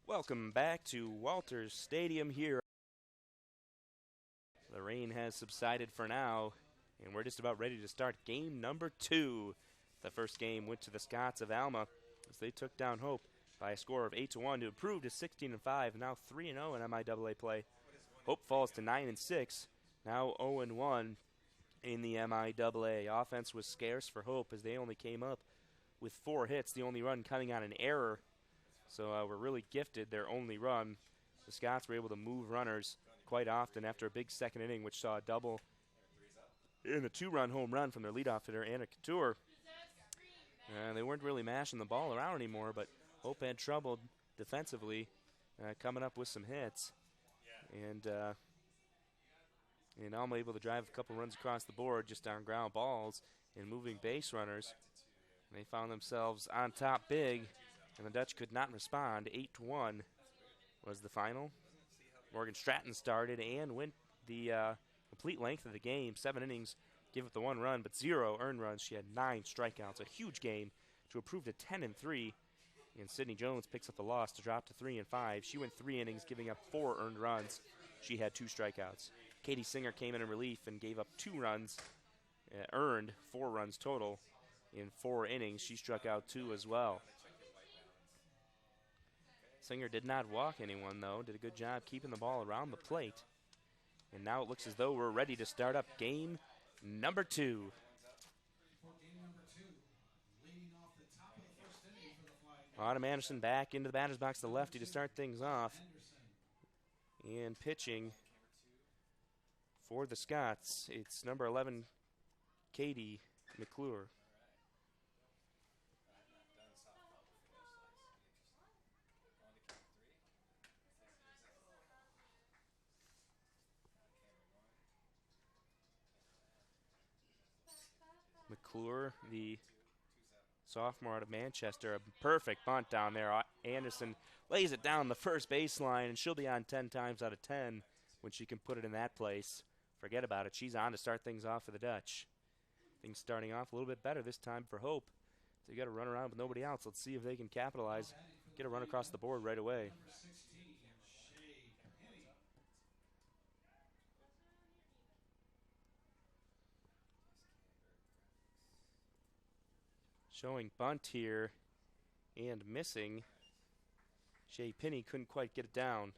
Welcome back to Walters Stadium here. The rain has subsided for now, and we're just about ready to start game number 2. The first game went to the Scots of Alma as they took down Hope by a score of 8-1 to improve to 16-5, now 3-0 in MIAA play. Hope falls to 9-6, now 0-1 in the MIAA. Offense was scarce for Hope as they only came up with 4 hits, the only run coming on an error. So we're really gifted their only run. The Scots were able to move runners quite often after a big second inning, which saw a double and a 2-run home run from their leadoff hitter, Anna Couture. They weren't really mashing the ball around anymore, but Hope had trouble defensively coming up with some hits. And Alma able to drive a couple runs across the board just on ground balls and moving base runners. And they found themselves on top big, and the Dutch could not respond. 8-1 was the final. Morgan Stratton started and went the complete length of the game. 7 innings, gave up the 1 run, but 0 earned runs. She had 9 strikeouts. A huge game to improve to 10-3. And Sydney Jones picks up the loss to drop to 3-5. She went 3 innings, giving up 4 earned runs. She had 2 strikeouts. Katie Singer came in relief and gave up 2 runs, earned 4 runs total in 4 innings. She struck out 2 as well. Singer did not walk anyone, though. Did a good job keeping the ball around the plate. And now it looks as though we're ready to start up game number 2. Autumn Anderson back into the batter's box to lefty to start things off. And pitching for the Scots, it's number 11, Katie McClure. McClure, the sophomore out of Manchester, a perfect bunt down there. Anderson lays it down the first baseline, and she'll be on 10 times out of 10 when she can put it in that place. Forget about it. She's on to start things off for the Dutch. Things starting off a little bit better this time for Hope. So you got to run around with nobody else. Let's see if they can capitalize, get a run across the board right away. Showing bunt here and missing. Shea Pinney couldn't quite get it down.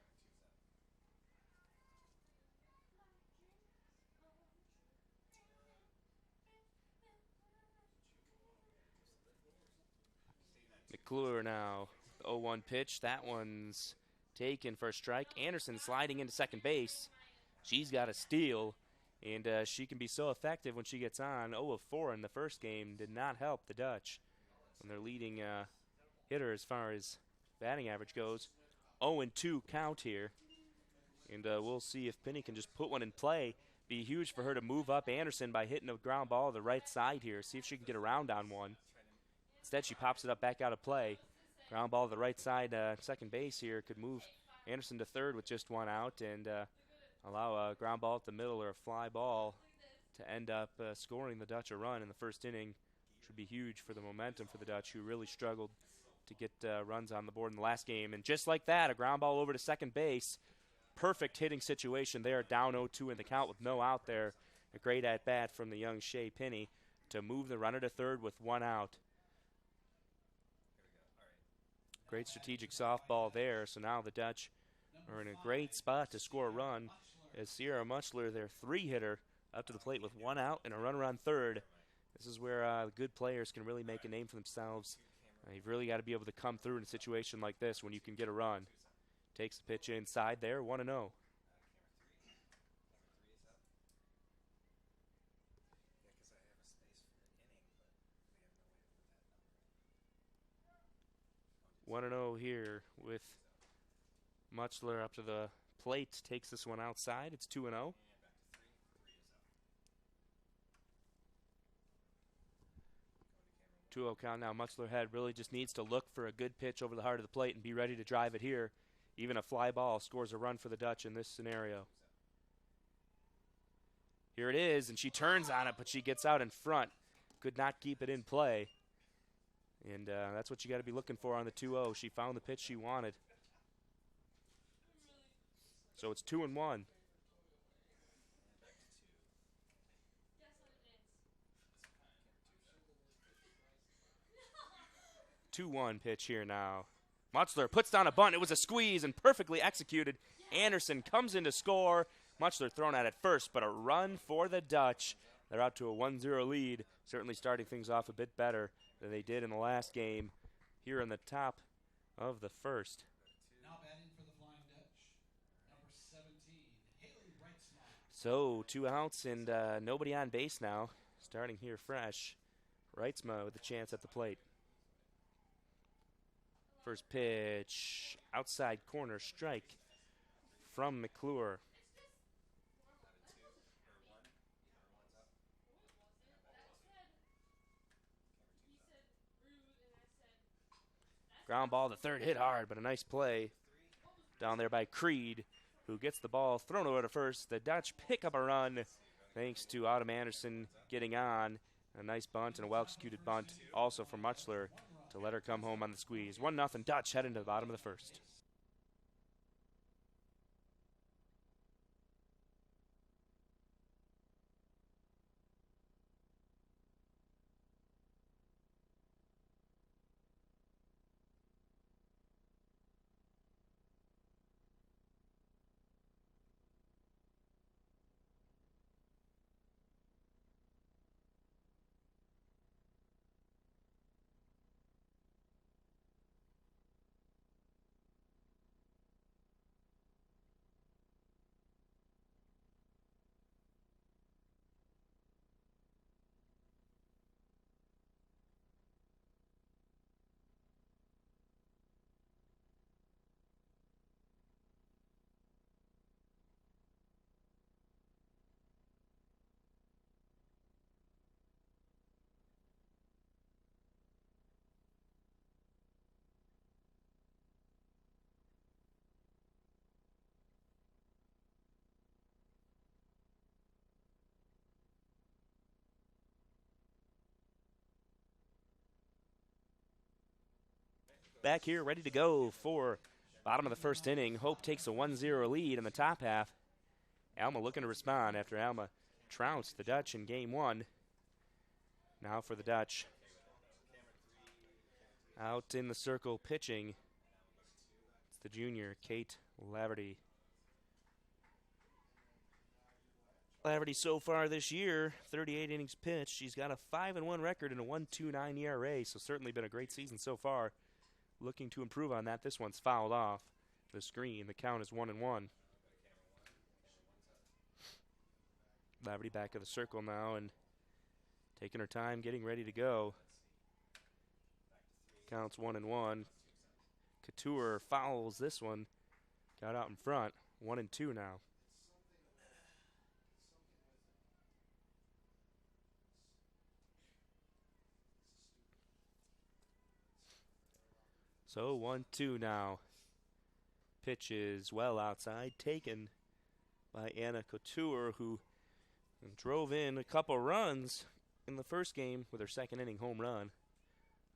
McClure now, 0-1 pitch. That one's taken for a strike. Anderson sliding into second base. She's got a steal, and she can be so effective when she gets on. 0-4 in the first game did not help the Dutch when their leading hitter as far as batting average goes. 0-2 count here, and we'll see if Pinney can just put one in play. Be huge for her to move up Anderson by hitting a ground ball to the right side here. See if she can get around on one. Instead, she pops it up back out of play. Ground ball to the right side, second base here. Could move Anderson to third with just 1 out and allow a ground ball at the middle or a fly ball to end up scoring the Dutch a run in the first inning. Which would be huge for the momentum for the Dutch, who really struggled to get runs on the board in the last game. And just like that, a ground ball over to second base. Perfect hitting situation there, down 0-2 in the count with no out there. A great at-bat from the young Shea Pinney to move the runner to third with 1 out. Great strategic softball there. So now the Dutch are in a great spot to score a run as Sierra Muchler, their 3-hitter, up to the plate with 1 out and a runner on third. This is where good players can really make a name for themselves. You've really got to be able to come through in a situation like this when you can get a run. Takes the pitch inside there, 1-0. One and 0 here with Muchler up to the plate. Takes this one outside. It's 2-0. Count now. Muchler head really just needs to look for a good pitch over the heart of the plate and be ready to drive it here. Even a fly ball scores a run for the Dutch in this scenario. Here it is, and she turns on it, but she gets out in front. Could not keep it in play. And that's what you got to be looking for on the 2-0. She found the pitch she wanted. So it's 2-1. 2-1 pitch here now. Muchler puts down a bunt. It was a squeeze and perfectly executed. Anderson comes in to score. Muchler thrown out at first, but a run for the Dutch. They're out to a 1-0 lead, certainly starting things off a bit better than they did in the last game here in the top of the first. Now batting for the Flying Dutch, number 17, Haley Reitzma. So 2 outs and nobody on base now, starting here fresh. Reitzma with a chance at the plate. First pitch, outside corner strike from McClure. Ground ball, the third hit hard, but a nice play down there by Creed, who gets the ball thrown over to first. The Dutch pick up a run thanks to Autumn Anderson getting on. A nice bunt and a well-executed bunt also from Muchler to let her come home on the squeeze. 1-0 Dutch heading to the bottom of the first. Back here, ready to go for bottom of the first inning. Hope takes a 1-0 lead in the top half. Alma looking to respond after Alma trounced the Dutch in game 1. Now for the Dutch. Out in the circle pitching, it's the junior, Kate Laverty. Laverty so far this year, 38 innings pitched. She's got a 5-1 record and a 1.29 ERA, so certainly been a great season so far. Looking to improve on that. This one's fouled off the screen. The count is 1-1. Laverty back of the circle now and taking her time, getting ready to go. Counts 1-1. Couture fouls this one. Got out in front. 1-2 now. So 1-2 now. Pitch is well outside, taken by Anna Couture, who drove in a couple runs in the first game with her second inning home run.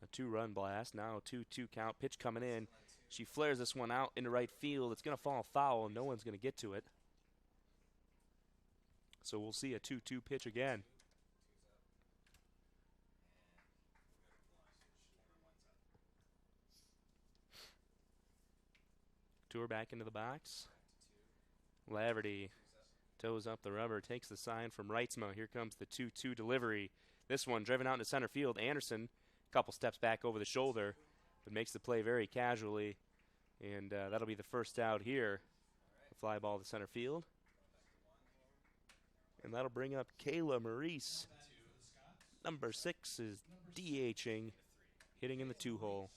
A 2-run blast. Now a 2-2 count. Pitch coming in. She flares this one out into right field. It's going to fall foul, and no one's going to get to it. So we'll see a 2-2 pitch again. Tour back into the box. Laverty toes up the rubber, takes the sign from Reitzma. Here comes the 2-2 delivery. This one driven out into center field. Anderson, a couple steps back over the shoulder, but makes the play very casually. And that'll be the first out here. A fly ball to center field. And that'll bring up Kayla Maurice. Number 6 is DHing, hitting in the 2-hole.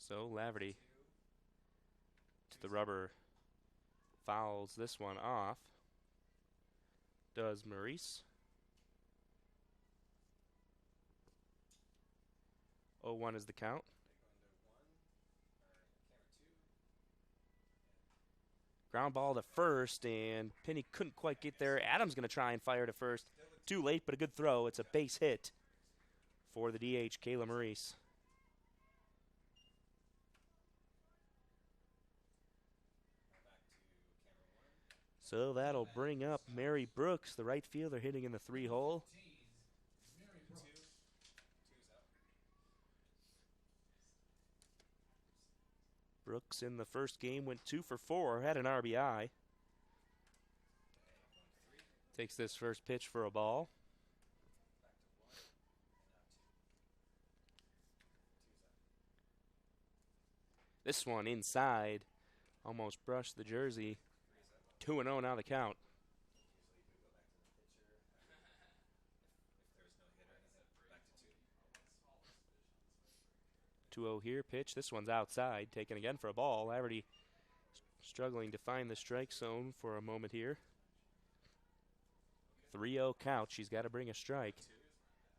So Laverty to the rubber, fouls this one off. Does Maurice. 0-1 is the count. Ground ball to first, and Penny couldn't quite get there. Adams going to try and fire to first. Too late, but a good throw. It's a base hit for the DH, Kayla Maurice. So that'll bring up Mary Brooks, the right fielder, hitting in the 3-hole. Mary Brooks. Brooks in the first game went 2 for 4, had an RBI. Takes this first pitch for a ball. This one inside, almost brushed the jersey. 2-0 now the count. 2-0 here, pitch. This one's outside, taken again for a ball. Laverty struggling to find the strike zone for a moment here. 3-0 count. She's got to bring a strike.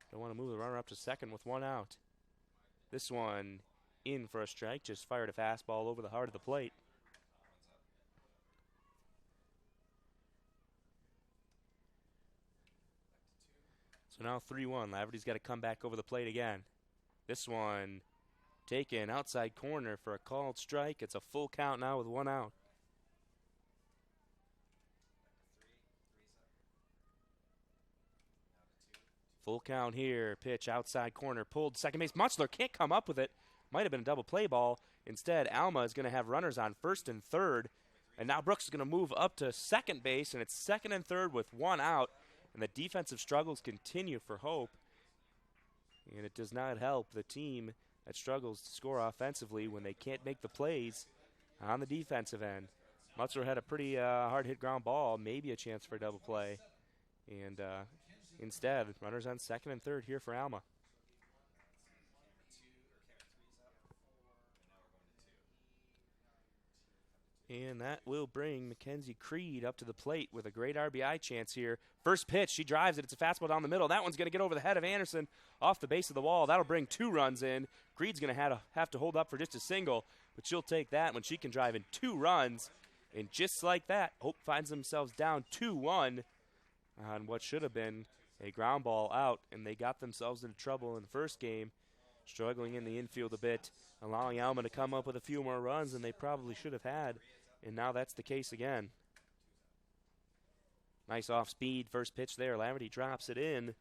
Don't want to move the runner up to second with 1 out. This one in for a strike. Just fired a fastball over the heart of the plate. So now 3-1. Laverty's got to come back over the plate again. This one taken outside corner for a called strike. It's a full count now with 1 out. Full count here. Pitch outside corner. Pulled second base. Mutzler can't come up with it. Might have been a double play ball. Instead, Alma is going to have runners on first and third. And now Brooks is going to move up to second base. And it's second and third with 1 out. And the defensive struggles continue for Hope. And it does not help the team that struggles to score offensively when they can't make the plays on the defensive end. Mutzler had a pretty hard-hit ground ball. Maybe a chance for a double play. And instead, runners on second and third here for Alma. And that will bring Mackenzie Creed up to the plate with a great RBI chance here. First pitch, she drives it. It's a fastball down the middle. That one's going to get over the head of Anderson off the base of the wall. That'll bring 2 runs in. Creed's going to have to hold up for just a single, but she'll take that when she can drive in 2 runs. And just like that, Hope finds themselves down 2-1 on what should have been a ground ball out, and they got themselves into trouble in the first game, struggling in the infield a bit, allowing Alma to come up with a few more runs than they probably should have had, and now that's the case again. Nice off-speed first pitch there. Laverty drops it in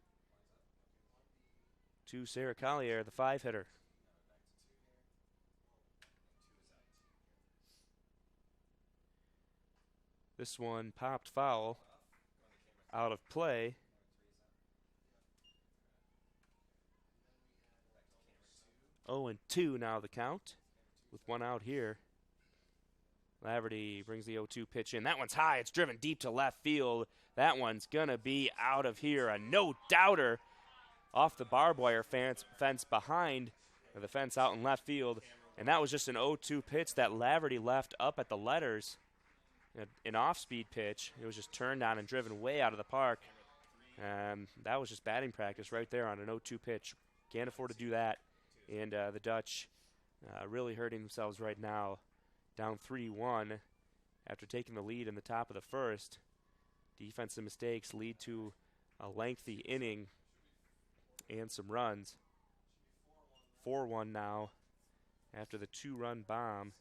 to Sarah Collier, the 5-hitter. This one popped foul, out of play. Oh, and 2 now the count, with 1 out here. Laverty brings the 0-2 pitch in. That one's high. It's driven deep to left field. That one's going to be out of here. A no-doubter off the barbed wire fence behind the fence out in left field. And that was just an 0-2 pitch that Laverty left up at the letters. An off-speed pitch. It was just turned on and driven way out of the park. That was just batting practice right there on an 0-2 pitch. Can't afford to do that. And the Dutch really hurting themselves right now. Down 3-1 after taking the lead in the top of the first. Defensive mistakes lead to a lengthy inning and some runs. 4-1 now after the 2-run bomb.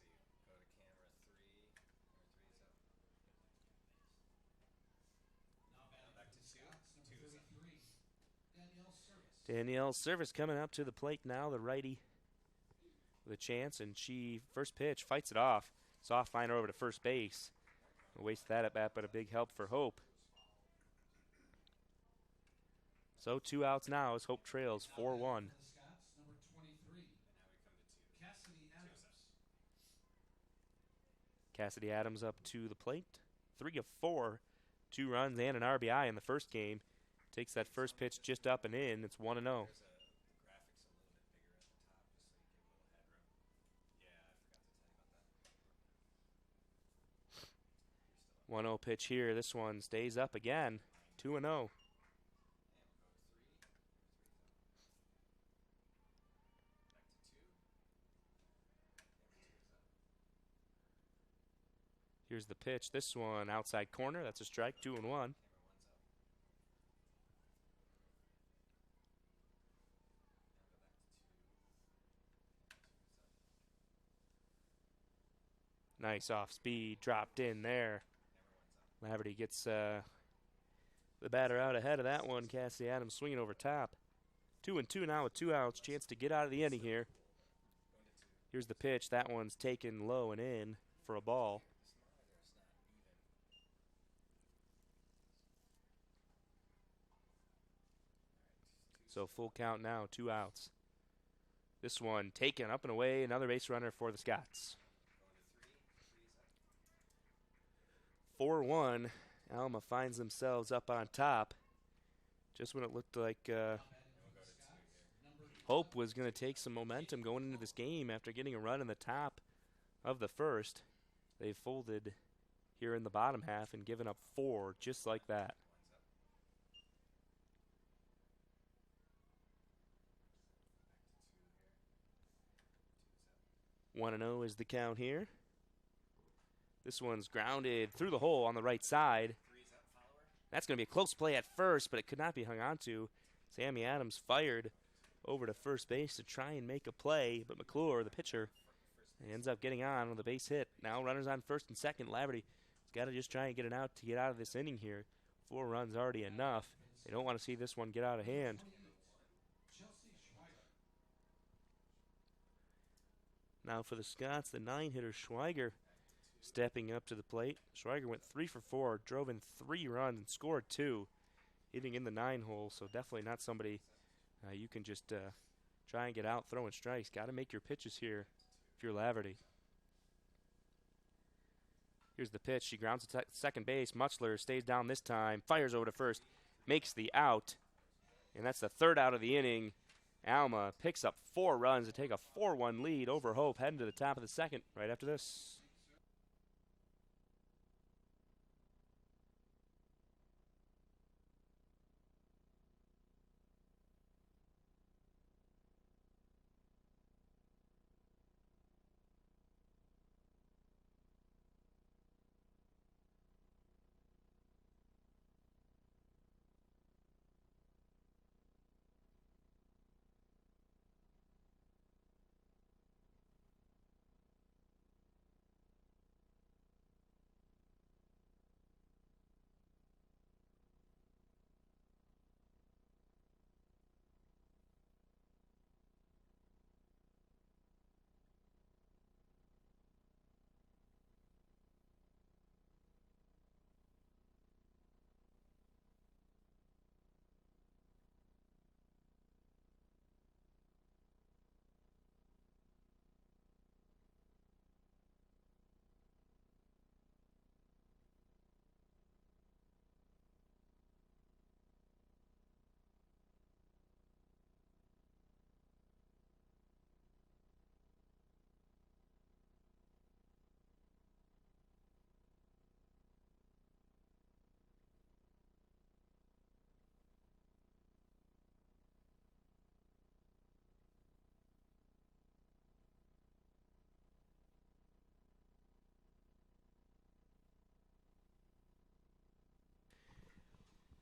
Danielle Service coming up to the plate now, the righty with a chance, and she, first pitch, fights it off. Soft liner over to first base. Waste that at bat, but a big help for Hope. So 2 outs now as Hope trails 4-1. Cassidy Adams up to the plate. 3 of 4, 2 runs and an RBI in the first game. Takes that first pitch just up and in. It's 1-0. 1-0 pitch here. This one stays up again. 2-0. Here's the pitch. This one outside corner. That's a strike. 2-1. Nice off speed. Dropped in there. Laverty gets the batter out ahead of that one. Cassidy Adams swinging over top. 2-2 now with 2 outs. Chance to get out of the inning here. Here's the pitch. That one's taken low and in for a ball. So full count now, 2 outs. This one taken up and away. Another base runner for the Scots. 4-1. Alma finds themselves up on top. Just when it looked like Hope was going to take some momentum going into this game after getting a run in the top of the first. They folded here in the bottom half and given up 4 just like that. 1-0 is the count here. This one's grounded through the hole on the right side. That's going to be a close play at first, but it could not be hung on to. Sammy Adams fired over to first base to try and make a play, but McClure, the pitcher, ends up getting on with a base hit. Now runners on first and second. Laverty's got to just try and get it out to get out of this inning here. 4 runs already enough. They don't want to see this one get out of hand. Now for the Scots, the 9-hitter Schweiger stepping up to the plate. Schweiger went 3 for 4, drove in 3 runs and scored 2, hitting in the 9-hole, so definitely not somebody you can just try and get out throwing strikes. Got to make your pitches here if you're Laverty. Here's the pitch. She grounds to second base. Muchler stays down this time, fires over to first, makes the out, and that's the 3rd out of the inning. Alma picks up 4 runs to take a 4-1 lead over Hope, heading to the top of the 2nd right after this.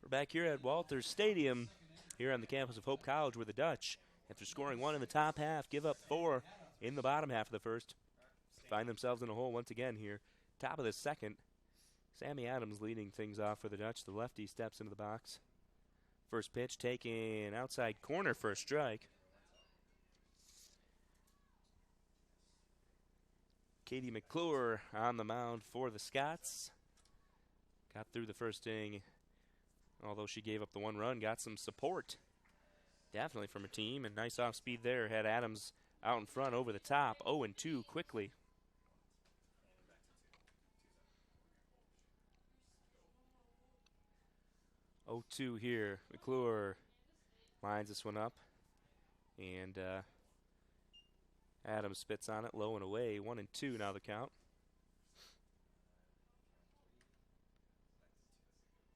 We're back here at Walters Stadium, here on the campus of Hope College, where the Dutch, after scoring 1 in the top half, give up 4 in the bottom half of the first. Find themselves in a hole once again here. Top of the 2nd. Sammy Adams leading things off for the Dutch. The lefty steps into the box. First pitch taken outside corner for a strike. Katie McClure on the mound for the Scots. Got through the first inning. Although she gave up the 1 run, got some support. Definitely from her team, and nice off speed there. Had Adams out in front over the top. 0-2 quickly. 0-2 here. McClure lines this one up. And Adams spits on it, low and away. 1-2 now the count.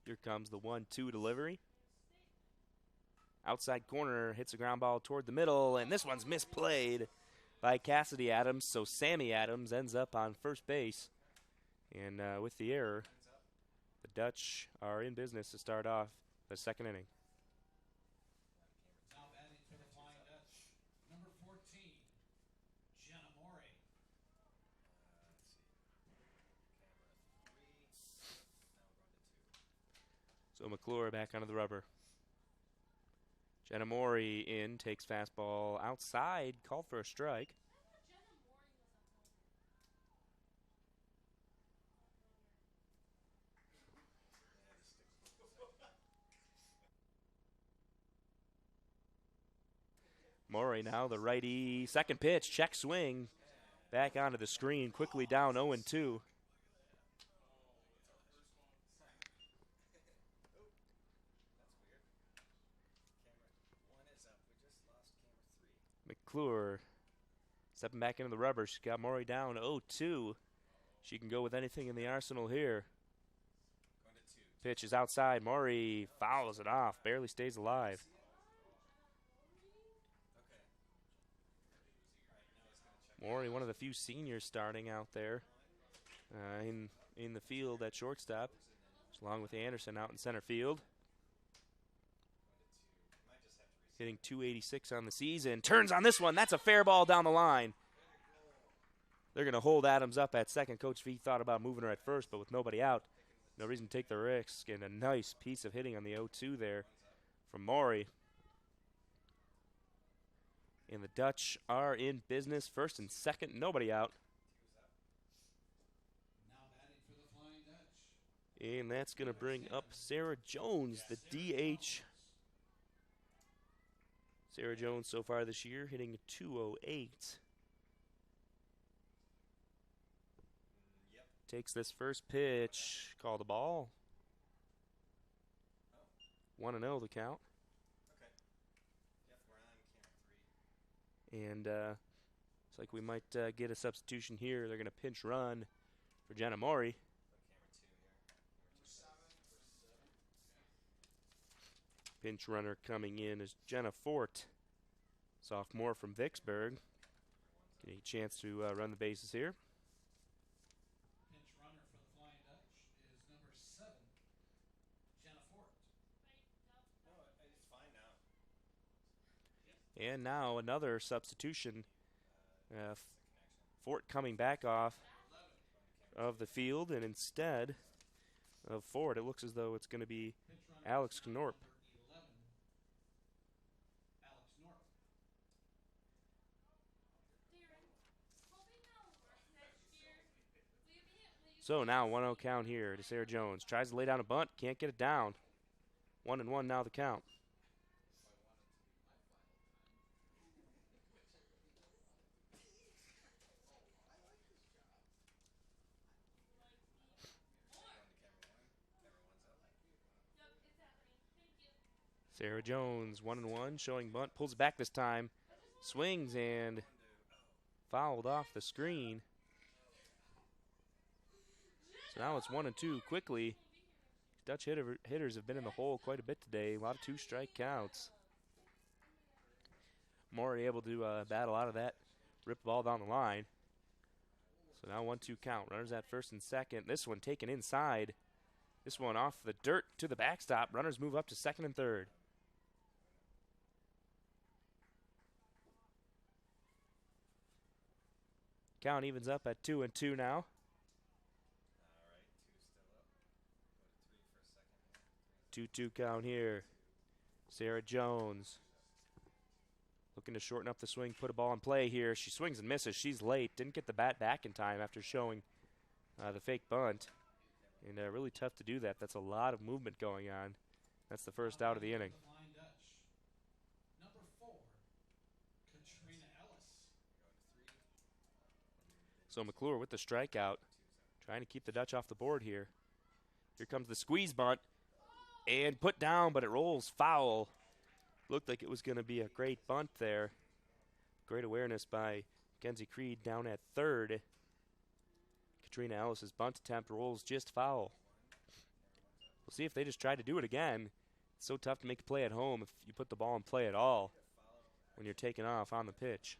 Here comes the 1-2 delivery. Outside corner, hits a ground ball toward the middle, and this one's misplayed by Cassidy Adams, so Sammy Adams ends up on first base. And with the error, the Dutch are in business to start off the 2nd inning. Now batting for the Flying Dutch, number 14, Jenna Morey. So McClure back onto the rubber. Jenna Mori in, takes fastball outside, called for a strike. Mori now, the righty, second pitch, check swing, back onto the screen, quickly down 0-2. McClure stepping back into the rubber. She's got Mori down 0-2. She can go with anything in the arsenal here. Pitch is outside. Mori fouls it off. Barely stays alive. Mori, one of the few seniors starting out there in the field at shortstop, along with Anderson out in center field. Hitting .286 on the season. Turns on this one. That's a fair ball down the line. They're going to hold Adams up at second. Coach V thought about moving her at first, but with nobody out, no reason to take the risk. And a nice piece of hitting on the 0-2 there from Mori. And the Dutch are in business. First and second, nobody out. Now batting for the Flying Dutch. And that's going to bring up Sarah Jones, the DH. Sarah Jones so far this year hitting .208. Takes this first pitch, call the ball. 1-0 the count. And it's like we might get a substitution here. They're going to pinch run for Jenna Mori. Pinch runner coming in is Jenna Fort, sophomore from Vicksburg. Getting a chance to run the bases here. Pinch runner for the Flying Dutch is number 7, Jenna Fort. And now another substitution. Fort coming back off of the field, and instead of Fort, it looks as though it's going to be Alex Knorp. So now 1-0 count here to Sarah Jones. Tries to lay down a bunt, can't get it down. 1-1 now the count. Sarah Jones, 1-1, showing bunt, pulls it back this time, swings and fouled off the screen. So now it's 1-2 quickly. Dutch hitters have been in the hole quite a bit today. A lot of two-strike counts. Mori able to battle out of that, rip the ball down the line. So now 1-2 count. Runners at first and second. This one taken inside. This one off the dirt to the backstop. Runners move up to second and third. Count evens up at 2-2 now. 2-2 count here. Sarah Jones looking to shorten up the swing, put a ball in play here. She swings and misses. She's late. Didn't get the bat back in time after showing the fake bunt. And really tough to do that. That's a lot of movement going on. That's the first out of the inning. Number 4, Katrina Ellis. So McClure with the strikeout, trying to keep the Dutch off the board here. Here comes the squeeze bunt, and put down, but it rolls foul. Looked like it was going to be a great bunt there. Great awareness by Kenzie Creed down at third. Katrina Ellis's bunt attempt rolls just foul. We'll see if they just try to do it again. It's so tough to make a play at home if you put the ball in play at all when you're taking off on the pitch.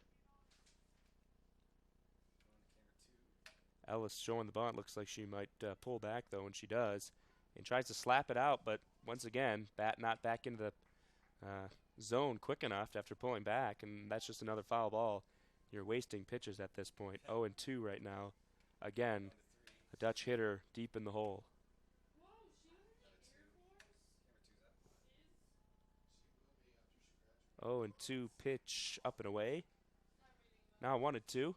Ellis showing the bunt. Looks like she might pull back, though, and she does. And tries to slap it out, but once again, bat not back into the zone quick enough after pulling back, and that's just another foul ball. You're wasting pitches at this point. 0-2 right now. Again, a Dutch hitter deep in the hole. 0-2 pitch up and away. Now 1-2.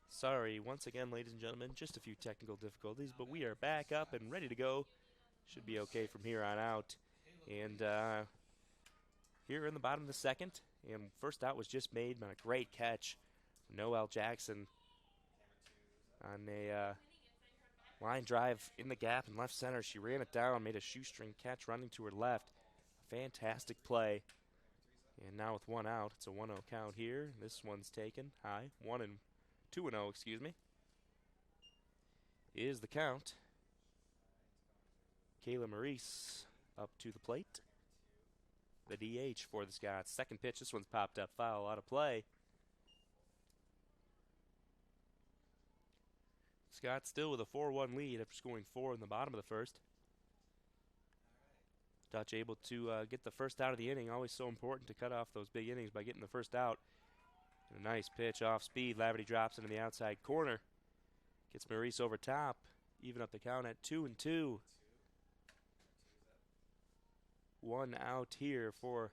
Sorry, once again, ladies and gentlemen, just a few technical difficulties, but we are back up and ready to go. Should be okay from here on out. And here in the bottom of the second, and first out was just made by a great catch. Noel Jackson on a line drive in the gap in left center. She ran it down, made a shoestring catch running to her left. Fantastic play. And now with one out, it's a 1-0 count here. This one's taken high. 2-0, excuse me. Is the count. Kayla Maurice up to the plate. The DH for the Scots. Second pitch, this one's popped up. Foul out of play. Scots still with a 4-1 lead after scoring 4 in the bottom of the first. Dutch able to get the first out of the inning. Always so important to cut off those big innings by getting the first out. And a nice pitch off speed. Laverty drops into the outside corner. Gets Maurice over top. Even up the count at 2-2. 1 out here for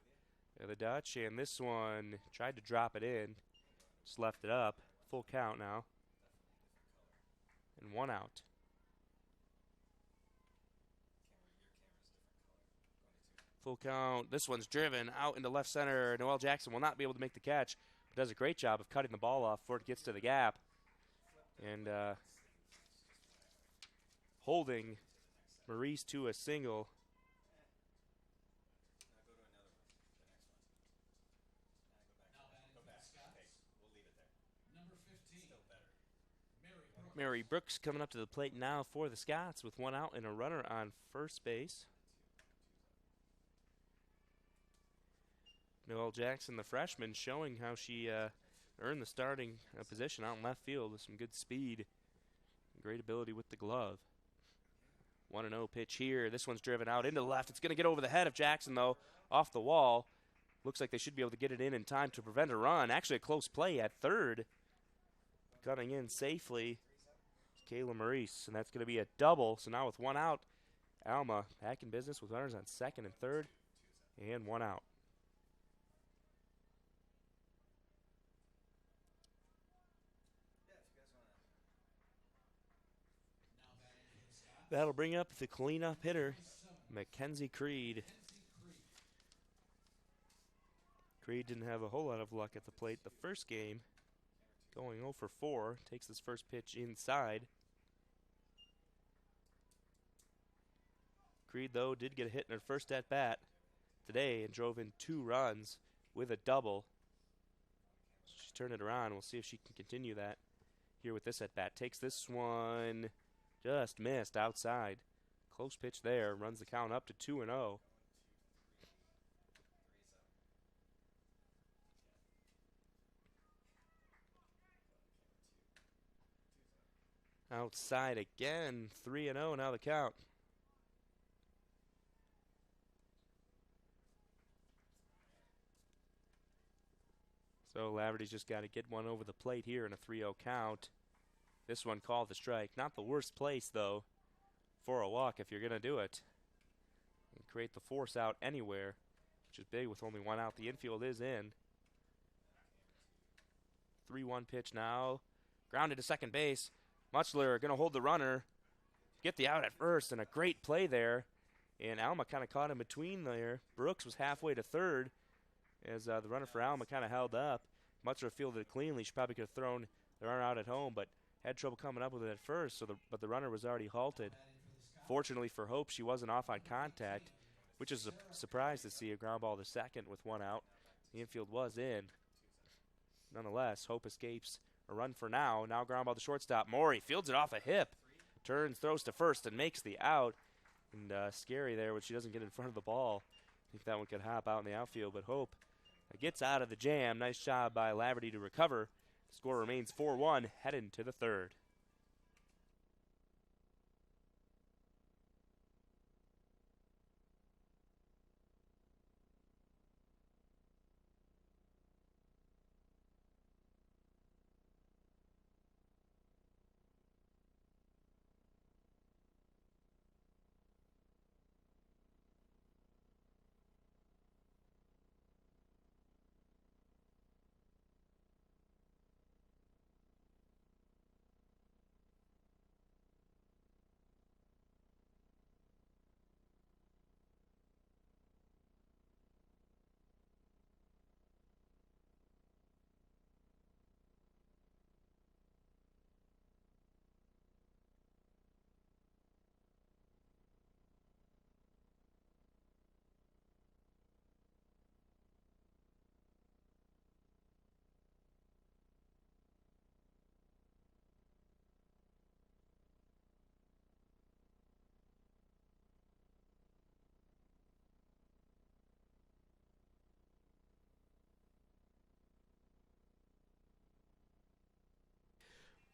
the Dutch. And this one tried to drop it in. Just left it up. Full count now. And 1 out. Full count. This one's driven out into left center. Noel Jackson will not be able to make the catch, but does a great job of cutting the ball off before it gets to the gap. And holding Maurice to a single. Mary Brooks coming up to the plate now for the Scots with 1 out and a runner on first base. Noel Jackson, the freshman, showing how she earned the starting position out in left field with some good speed and great ability with the glove. 1-0 pitch here. This one's driven out into the left. It's going to get over the head of Jackson, though, off the wall. Looks like they should be able to get it in time to prevent a run. Actually, a close play at third. Cutting in safely, Kayla Maurice, and that's going to be a double. So now with 1 out, Alma back in business with runners on second and third, and 1 out. That'll bring up the cleanup hitter, Mackenzie Creed. Creed didn't have a whole lot of luck at the plate the first game. Going 0 for 4, takes this first pitch inside. Creed, though, did get a hit in her first at-bat today and drove in 2 runs with a double. She's turned it around. We'll see if she can continue that here with this at-bat. Takes this one, just missed outside. Close pitch there, runs the count up to 2-0. Outside again, 3-0 now the count. So Laverty's just got to get one over the plate here in a 3-0 count. This one called the strike. Not the worst place, though, for a walk if you're going to do it. And create the force out anywhere, which is big with only 1 out. The infield is in. 3-1 pitch now. Grounded to second base. Muchler going to hold the runner. Get the out at first, and a great play there. And Alma kind of caught in between there. Brooks was halfway to third as the runner for Alma kind of held up. Muchler fielded it cleanly. She probably could have thrown the runner out at home, but had trouble coming up with it at first, but the runner was already halted. Fortunately for Hope, she wasn't off on contact, which is a surprise to see a ground ball to second with 1 out. The infield was in. Nonetheless, Hope escapes a run for now. Now ground ball to shortstop. Maury fields it off a hip. Turns, throws to first, and makes the out. And scary there when she doesn't get in front of the ball. I think that one could hop out in the outfield, but Hope gets out of the jam. Nice job by Laverty to recover. Score remains 4-1, heading to the third.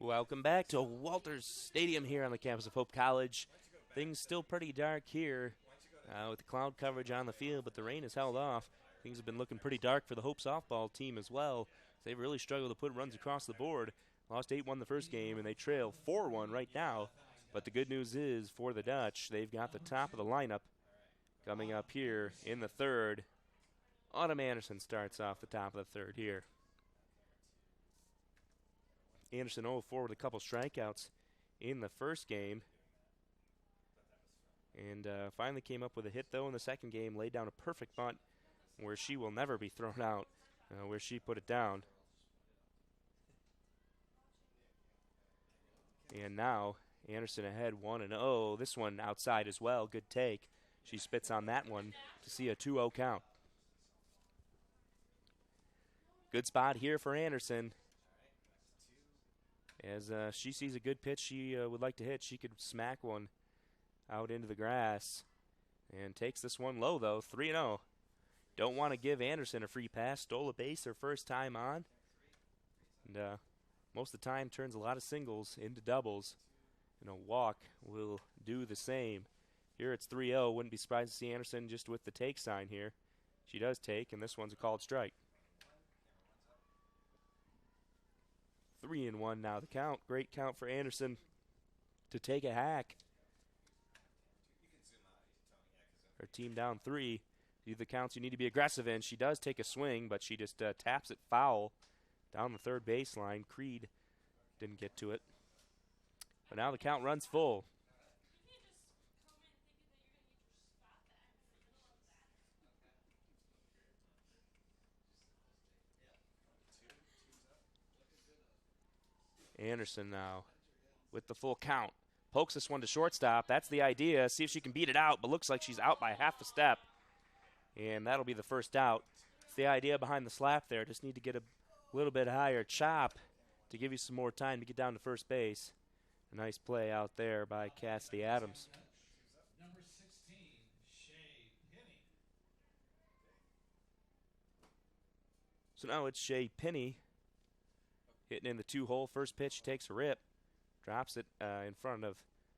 Welcome back to Walters Stadium here on the campus of Hope College. Things still pretty dark here with the cloud coverage on the field, but the rain has held off. Things have been looking pretty dark for the Hope softball team as well. They've really struggled to put runs across the board. Lost 8-1 the first game, and they trail 4-1 right now. But the good news is for the Dutch, they've got the top of the lineup coming up here in the third. Autumn Anderson starts off the top of the third here. Anderson 0-4 with a couple strikeouts in the first game. And finally came up with a hit, though, in the second game. Laid down a perfect bunt where she will never be thrown out, where she put it down. And now Anderson ahead 1-0. This one outside as well. Good take. She spits on that one to see a 2-0 count. Good spot here for Anderson. As she sees a good pitch she would like to hit, she could smack one out into the grass. And takes this one low, though, 3-0. Don't want to give Anderson a free pass. Stole a base her first time on. And most of the time turns a lot of singles into doubles. And a walk will do the same. Here it's 3-0. Wouldn't be surprised to see Anderson just with the take sign here. She does take, and this one's a called strike. 3-1 now the count. Great count for Anderson to take a hack. Her team down 3. These are the counts you need to be aggressive in. She does take a swing, but she just taps it foul down the third baseline. Creed didn't get to it. But now the count runs full. Anderson now with the full count. Pokes this one to shortstop. That's the idea. See if she can beat it out, but looks like she's out by half a step. And that'll be the first out. It's the idea behind the slap there. Just need to get a little bit higher chop to give you some more time to get down to first base. A nice play out there by Cassidy Adams. Number 16, Shea Penny. So now it's Shea Penny hitting in the 2-hole. First pitch, she takes a rip. Drops it in front of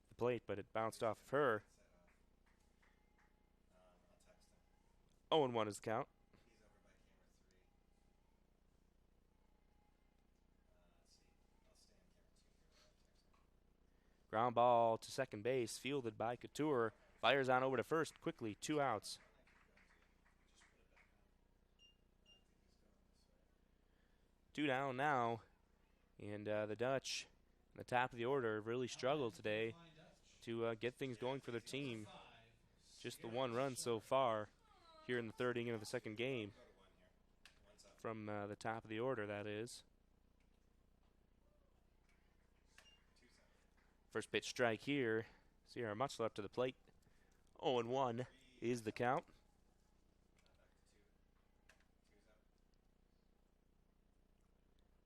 the plate, but it bounced off of her. 0-1 is the count. Ground ball to second base, fielded by Couture. Fires on over to first quickly, 2 outs. Two down now, and the Dutch, in the top of the order, really struggled today to get things going for their team. Just the 1 run so far here in the third inning of the second game from the top of the order, that is. First pitch strike here. Sierra Muchler up to the plate. 0-1 is the count.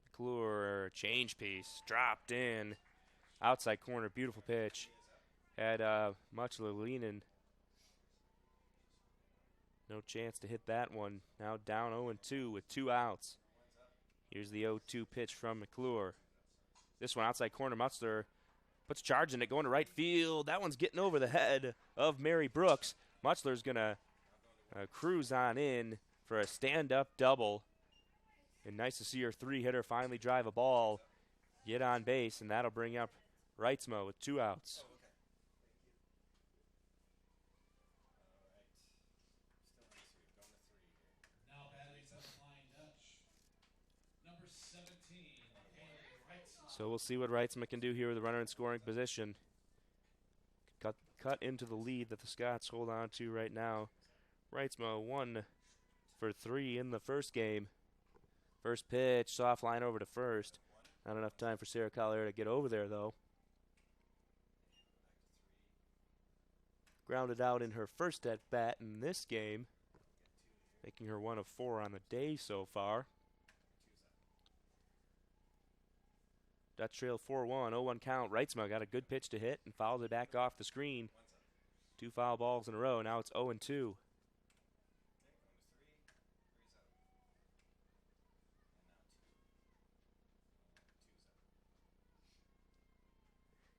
McClure, change piece, dropped in. Outside corner, beautiful pitch. Had Muchler leaning. No chance to hit that one. Now down 0-2 with 2 outs. Here's the 0-2 pitch from McClure. This one outside corner, Muchler puts charge in it, going to right field. That one's getting over the head of Mary Brooks. Muchler's going to cruise on in for a stand-up double. And nice to see her 3-hitter finally drive a ball, get on base, and that'll bring up Reitzma with 2 outs. Now batting for the Flying Dutch. Number 17, Haley Reitzma. So we'll see what Reitzma can do here with the runner in scoring position. Cut into the lead that the Scots hold on to right now. Reitzma 1 for 3 in the first game. First pitch, soft line over to first. Not enough time for Sarah Collier to get over there, though. Grounded out in her first at-bat in this game, making her 1 of 4 on the day so far. Dutch trail 4-1, 0-1 count. Reitzma got a good pitch to hit and fouls it back off the screen. 2 foul balls in a row. Now it's 0-2.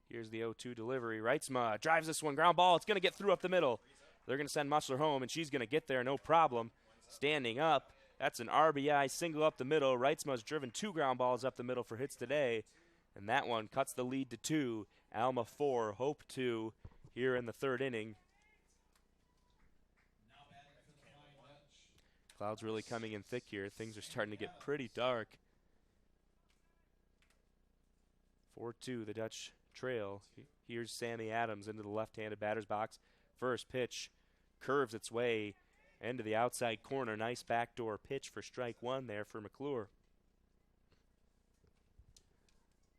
Here's the 0-2 delivery. Reitzma drives this one. Ground ball. It's going to get through up the middle. They're going to send Musler home, and she's going to get there no problem. Standing up. That's an RBI single up the middle. Reitzma's driven 2 ground balls up the middle for hits today. And that one cuts the lead to 2. Alma 4, Hope 2 here in the 3rd inning. Clouds really coming in thick here. Things are starting to get pretty dark. 4-2, the Dutch trail. Here's Sammy Adams into the left-handed batter's box. First pitch curves its way into the outside corner. Nice backdoor pitch for strike 1 there for McClure.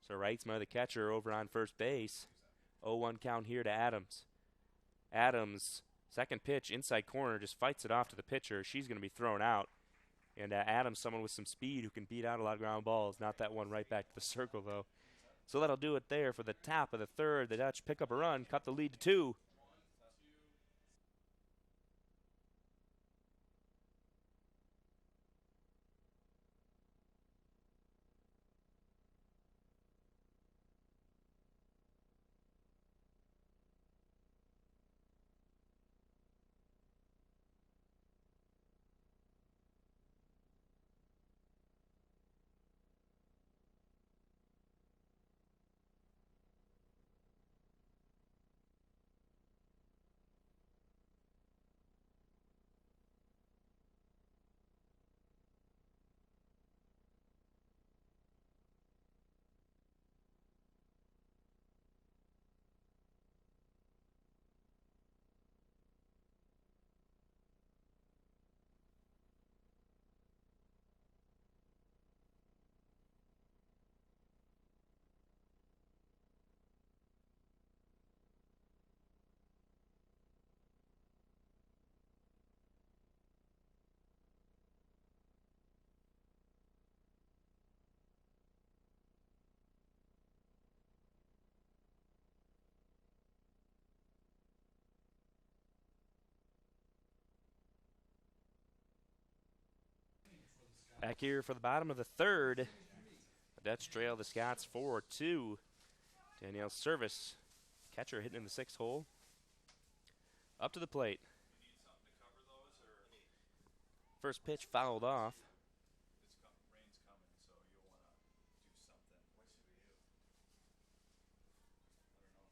So Reitzma, the catcher, over on first base. 0-1 count here to Adams. Adams, second pitch, inside corner, just fights it off to the pitcher. She's going to be thrown out. And Adams, someone with some speed who can beat out a lot of ground balls. Not that one right back to the circle, though. So that'll do it there for the top of the 3rd. The Dutch pick up a run, cut the lead to 2. Back here for the bottom of the 3rd. The Dutch trail the Scots 4-2. Danielle Service, catcher hitting in the 6th hole. Up to the plate. First pitch fouled off. Rain's coming, so you'll want to do something. What should we do? I don't know.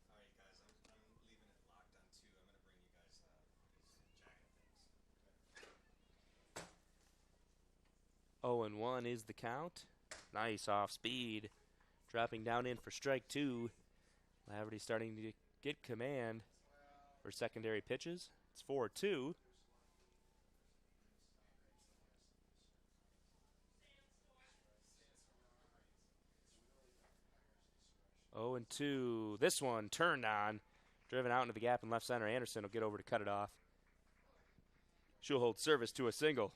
All right, guys, I'm leaving it locked on 2. I'm going to bring you guys these jacket things. 0-1 is the count. Nice off speed. Dropping down in for strike 2. Laverty starting to get command for secondary pitches. It's 4-2. Oh and 2. This one turned on. Driven out into the gap in left center. Anderson will get over to cut it off. She'll hold service to a single.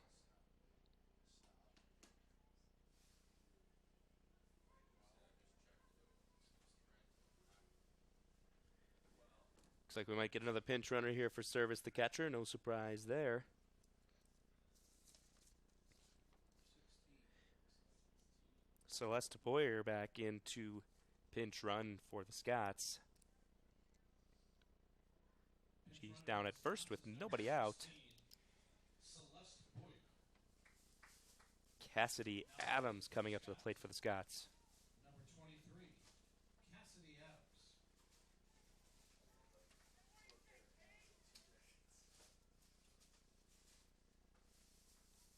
Looks like we might get another pinch runner here for Service, the catcher. No surprise there. Celeste Boyer back into pinch run for the Scots. She's down at first with nobody out. Cassidy Adams coming up to the plate for the Scots. Number 23, Cassidy Adams.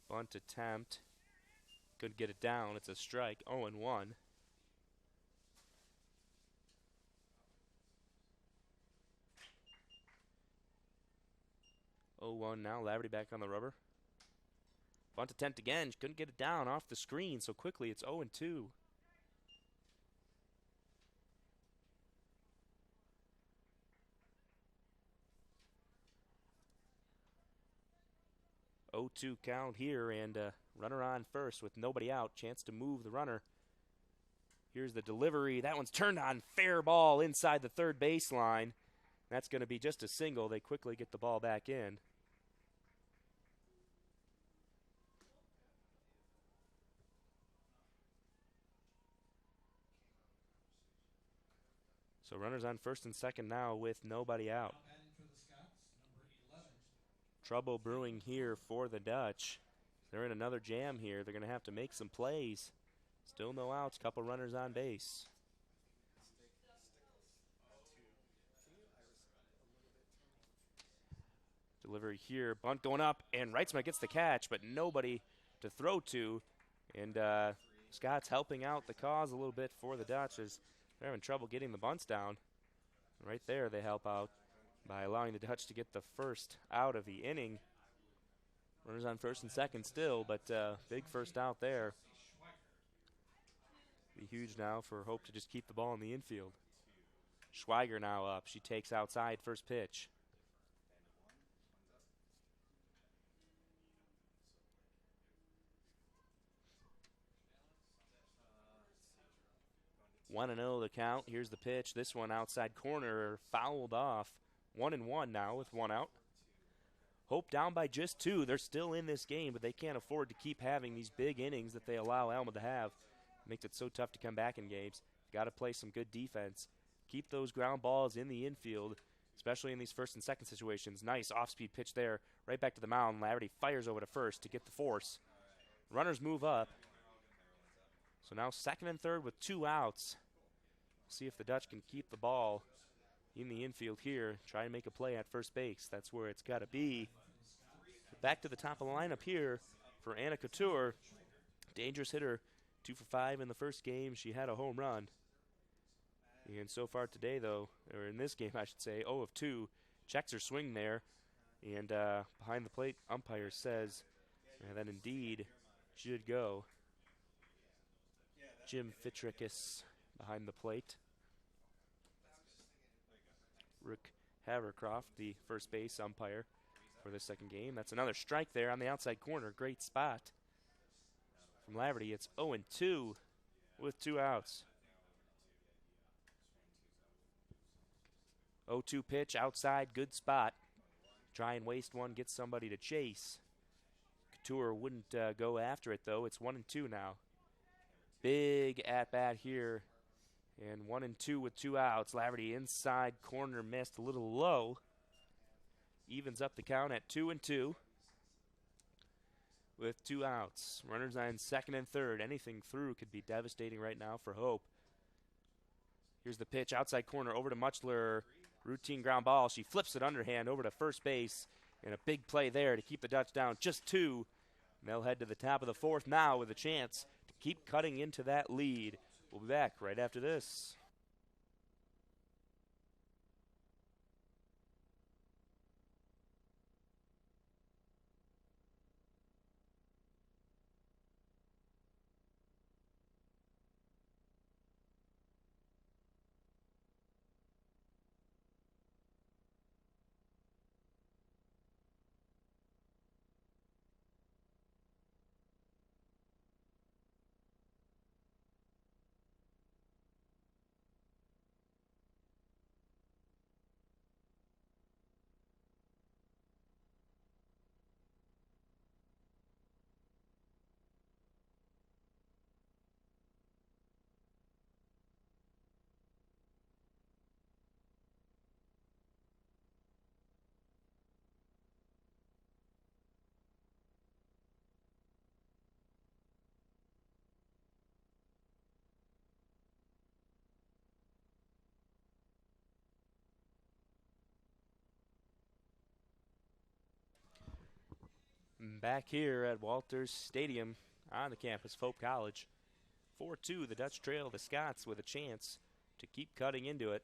Bunt attempt. Couldn't get it down. It's a strike. 0-1. 0-1 now. Laverty back on the rubber. Bunt attempt again. She couldn't get it down off the screen so quickly. It's 0-2. Oh, 2 count here, and runner on first with nobody out. Chance to move the runner. Here's the delivery. That one's turned on. Fair ball inside the third baseline. That's going to be just a single. They quickly get the ball back in. So runners on first and second now with nobody out. Now batting for the Scots, number 11. Trouble brewing here for the Dutch. They're in another jam here. They're going to have to make some plays. Still no outs, couple runners on base. Delivery here, bunt going up, and Reitzma gets the catch, but nobody to throw to. And Scott's helping out the cause a little bit for the Dutch as they're having trouble getting the bunts down. Right there, they help out by allowing the Dutch to get the first out of the inning. Runners on first and second still, but big first out there. Be huge now for Hope to just keep the ball in the infield. Schweiger now up. She takes outside first pitch. One and 0 the count. Here's the pitch. This one outside corner fouled off. 1-1 now with one out. Hope down by just 2. They're still in this game, but they can't afford to keep having these big innings that they allow Alma to have. It makes it so tough to come back in games. Got to play some good defense. Keep those ground balls in the infield, especially in these first and second situations. Nice off-speed pitch there. Right back to the mound. Laverty fires over to first to get the force. Runners move up. So now second and third with 2 outs. See if the Dutch can keep the ball in the infield here. Try and make a play at first base. That's where it's got to be. Back to the top of the lineup here for Anna Couture. Dangerous hitter. 2 for 5 in the first game. She had a home run. And so far today, though, or in this game, I should say, 0 of 2. Checks her swing there. And behind the plate, umpire says that indeed should go. Jim Fitricus behind the plate. Rick Havercroft, the first base umpire for the second game. That's another strike there on the outside corner. Great spot from Laverty. It's 0-2 with 2 outs. 0-2 pitch outside, good spot. Try and waste one, get somebody to chase. Couture wouldn't go after it, though. It's 1-2 now. Big at-bat here. And 1-2 with 2 outs. Laverty inside corner missed a little low. Evens up the count at 2-2 with 2 outs. Runners on second and third. Anything through could be devastating right now for Hope. Here's the pitch outside corner over to Muchler. Routine ground ball. She flips it underhand over to first base. And a big play there to keep the Dutch down. Just 2. And they'll head to the top of the fourth now with a chance to keep cutting into that lead. We'll be back right after this. Back here at Walters Stadium on the campus of Hope College. 4-2, the Dutch trail the Scots with a chance to keep cutting into it.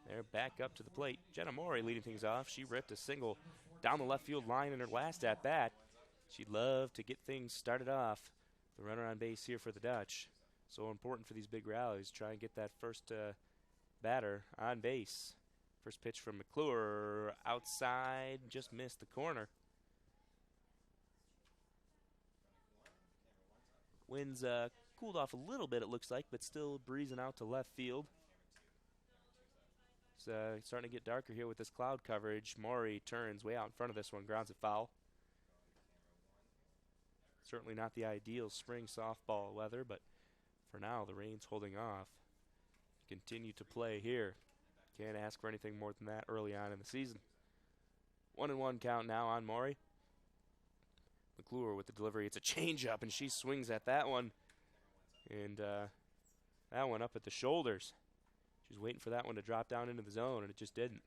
They're back up to the plate. Jenna Morey leading things off. She ripped a single down the left field line in her last at-bat. She'd love to get things started off. The runner on base here for the Dutch. So important for these big rallies. Try and get that first batter on base. First pitch from McClure outside, just missed the corner. Winds cooled off a little bit, it looks like, but still breezing out to left field. It's starting to get darker here with this cloud coverage. Maury turns way out in front of this one, grounds it foul. Certainly not the ideal spring softball weather, but for now the rain's holding off. continue to play here. Can't ask for anything more than that early on in the season. 1-1 count now on Maury. McClure with the delivery. It's a changeup, and she swings at that one. And that one up at the shoulders. She's waiting for that one to drop down into the zone, and it just didn't.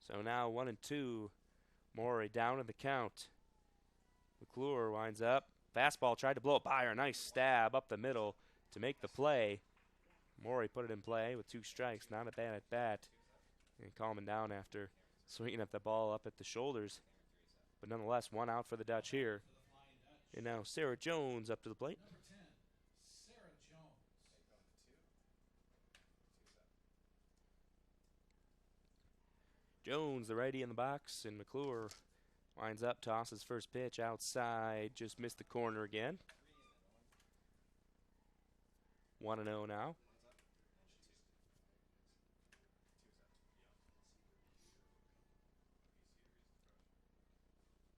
So now 1-2. Maury down in the count. McClure winds up. Fastball tried to blow it by her. Nice stab up the middle to make the play. Maury put it in play with 2 strikes. Not a bad at bat. And calming down after swinging at the ball up at the shoulders. But nonetheless, 1 out for the Dutch here. And now Sarah Jones up to the plate. Number 10, Sarah Jones. Jones, the righty in the box, and McClure winds up, tosses first pitch outside, just missed the corner again. 1-0 now.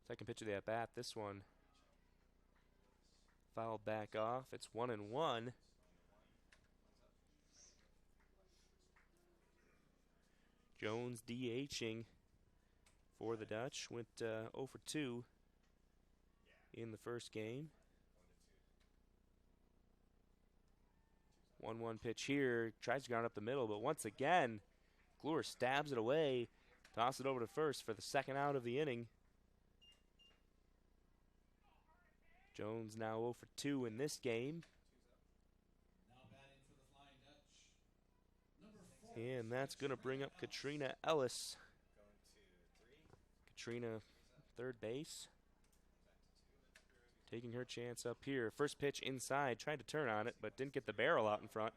Second pitch of the at-bat, this one fouled back off. It's 1-1. Jones DHing for the Dutch. Went 0 for 2 in the first game. 1-1 pitch here. Tries to ground up the middle, but once again, McClure stabs it away. Toss it over to first for the second out of the inning. Jones now 0 for 2 in this game. Now batting for the Flying Dutch. Number 4. And that's going to bring up Katrina Ellis. Katrina, third base. Taking her chance up here. First pitch inside. Tried to turn on it, but didn't get the barrel out in front.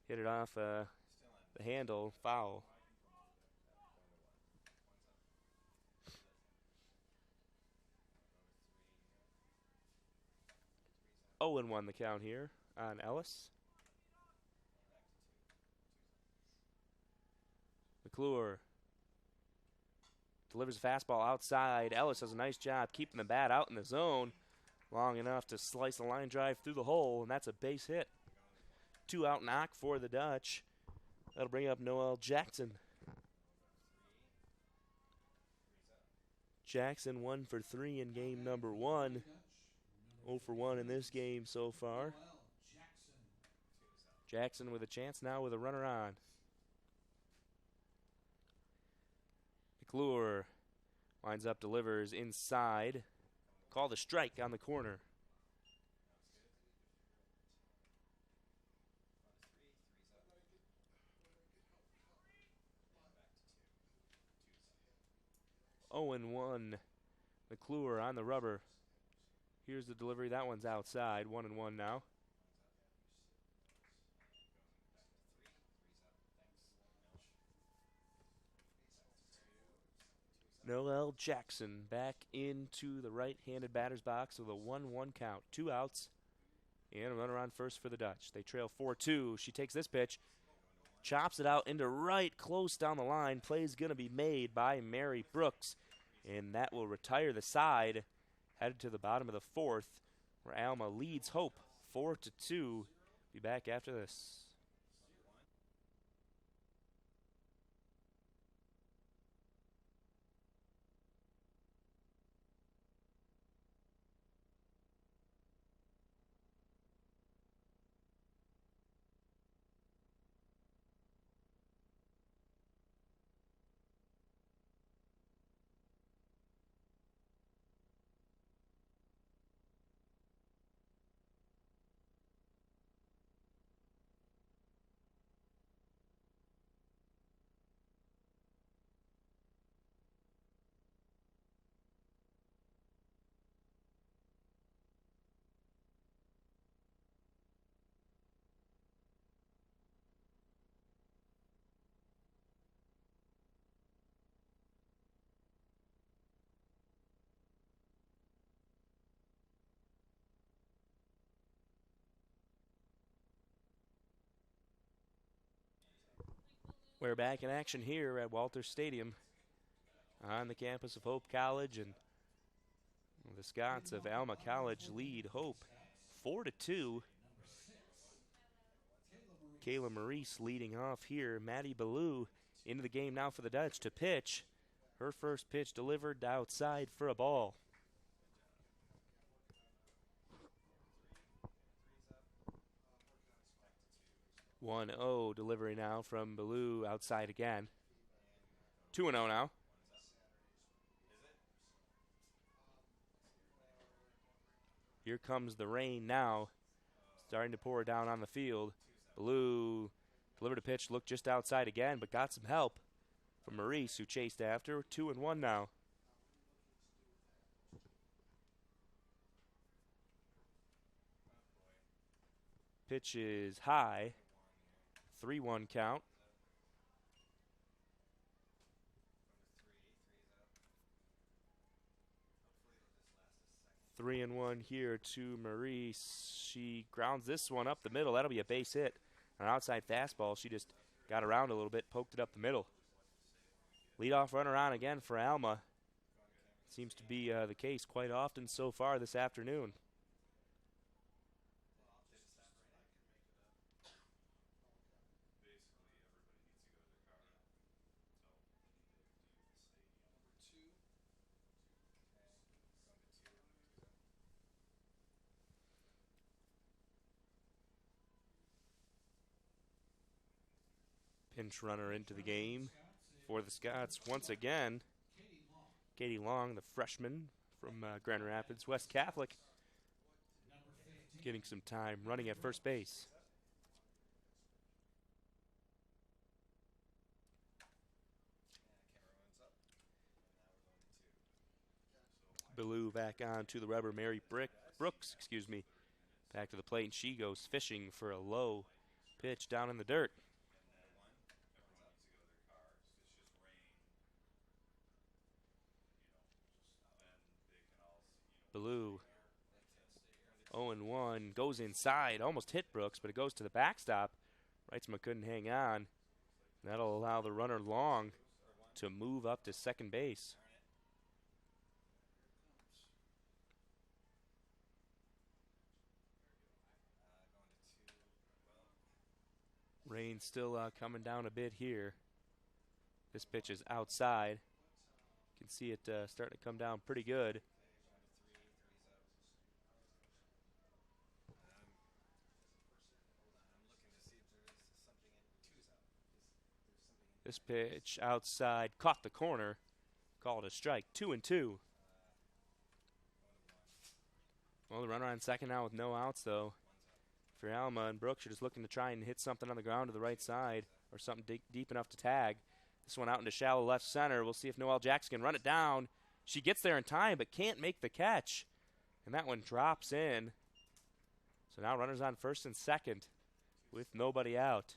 Hit it off the handle. Foul. 0-1 the count here on Ellis. McClure delivers a fastball outside. Ellis does a nice job keeping the bat out in the zone long enough to slice the line drive through the hole, and that's a base hit. 2-out knock for the Dutch. That'll bring up Noelle Jackson. Jackson 1 for 3 in game number 1. 0 for 1 in this game so far. Jackson with a chance now with a runner on. McClure winds up, delivers inside. Called a strike on the corner. Oh and 1. McClure on the rubber. Here's the delivery. That one's outside. 1-1 now. Noelle Jackson back into the right-handed batter's box with a 1-1 count. 2 outs and a runner on first for the Dutch. They trail 4-2. She takes this pitch, chops it out into right, close down the line. Play's going to be made by Mary Brooks, and that will retire the side. Headed to the bottom of the 4th, where Alma leads Hope 4-2. Be back after this. We're back in action here at Walters Stadium on the campus of Hope College, and the Scots of Alma College lead Hope 4-2. Kayla Maurice leading off here. Maddie Ballou into the game now for the Dutch to pitch. Her first pitch delivered outside for a ball. 1-0 delivery now from Ballou outside again. 2-0 now. Here comes the rain now, starting to pour down on the field. Ballou delivered a pitch, looked just outside again, but got some help from Maurice, who chased after. 2-1 now. Pitch is high. 3-1 count. 3-1 here to Maurice. She grounds this one up the middle. That'll be a base hit. An outside fastball. She just got around a little bit, poked it up the middle. Leadoff runner on again for Alma. Seems to be the case quite often so far this afternoon. Pinch runner into the game for the Scots once again. Katie Long, the freshman from Grand Rapids West Catholic, getting some time running at first base. Ballou back on to the rubber. Mary Brooks, back to the plate, and she goes fishing for a low pitch down in the dirt. Ballou 0-1, goes inside, almost hit Brooks, but it goes to the backstop. Reitzma couldn't hang on. That'll allow the runner Long to move up to second base. Rain still coming down a bit here. This pitch is outside. You can see it starting to come down pretty good. This pitch outside, caught the corner, called a strike. 2-2. Well, the runner on second now with no outs, though. For Alma, and Brooks are just looking to try and hit something on the ground to the right side, or something deep enough to tag. This one out into shallow left center. We'll see if Noelle Jackson can run it down. She gets there in time, but can't make the catch. And that one drops in. So now runners on first and second with nobody out.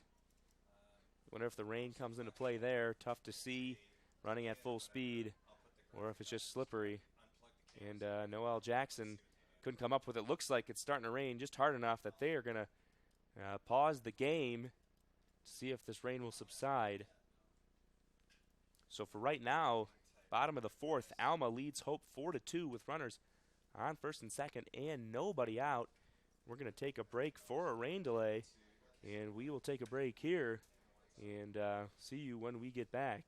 Wonder if the rain comes into play there. Tough to see, running at full speed, or if it's just slippery. And Noelle Jackson couldn't come up with it. Looks like it's starting to rain just hard enough that they are going to pause the game to see if this rain will subside. So for right now, bottom of the fourth, Alma leads Hope 4-2 with runners on first and second and nobody out. We're going to take a break for a rain delay, and we will take a break here and see you when we get back.